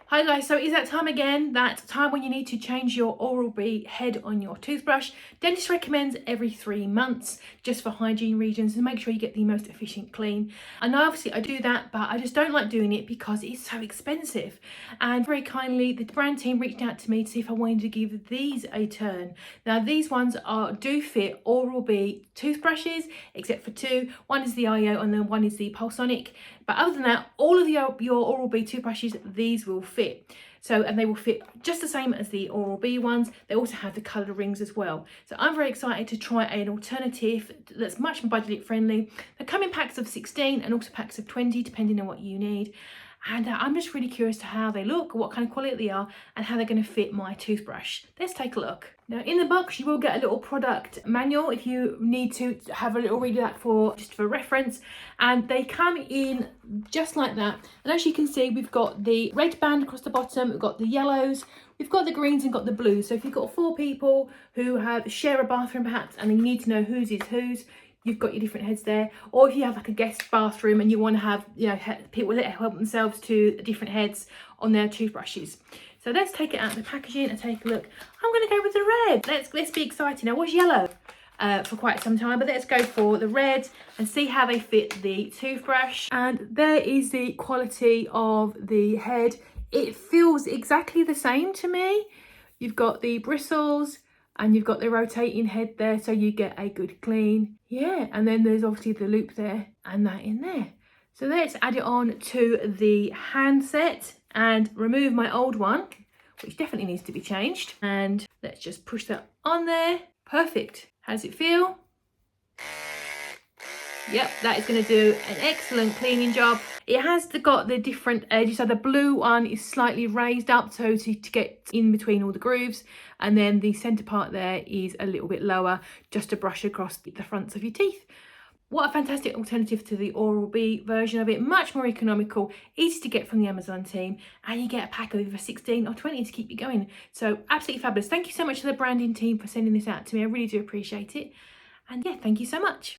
Hi guys, so it's that time again, that time when you need to change your Oral-B head on your toothbrush. Dentist recommends every 3 months, just for hygiene reasons, and make sure you get the most efficient clean. And obviously I do that, but I just don't like doing it because it's so expensive. And very kindly, the brand team reached out to me to see if I wanted to give these a turn. Now these ones do fit Oral-B toothbrushes, except for two. One is the IO and then one is the Pulsonic. But other than that, all of your Oral-B toothbrushes, these will fit. So, and they will fit just the same as the Oral-B ones. They also have the colour rings as well. So I'm very excited to try an alternative that's much more budget friendly. They come in packs of 16 and also packs of 20, depending on what you need. And I'm just really curious to how they look, what kind of quality they are, and how they're going to fit my toothbrush. Let's take a look. Now in the box you will get a little product manual if you need to have a little read of that just for reference, and they come in just like that. And as you can see, we've got the red band across the bottom, we've got the yellows, we've got the greens and got the blues. So if you've got 4 people who share a bathroom perhaps and you need to know whose is whose, you've got your different heads there. Or if you have like a guest bathroom and you want to have, you know, people that help themselves to different heads on their toothbrushes. So let's take it out of the packaging and take a look. I'm going to go with the red. Let's be exciting. I was yellow for quite some time, but let's go for the red and see how they fit the toothbrush. And there is the quality of the head. It feels exactly the same to me. You've got the bristles and you've got the rotating head there, so you get a good clean. Yeah, and then there's obviously the loop there and that in there. So let's add it on to the handset and remove my old one, which definitely needs to be changed. And let's just push that on there. Perfect. How does it feel? Yep, that is going to do an excellent cleaning job. It has got the different edges, so the blue one is slightly raised up so to get in between all the grooves, and then the centre part there is a little bit lower just to brush across the fronts of your teeth. What a fantastic alternative to the Oral-B version of it. Much more economical, easy to get from the Amazon team, and you get a pack of either 16 or 20 to keep you going. So absolutely fabulous. Thank you so much to the branding team for sending this out to me. I really do appreciate it. And yeah, thank you so much.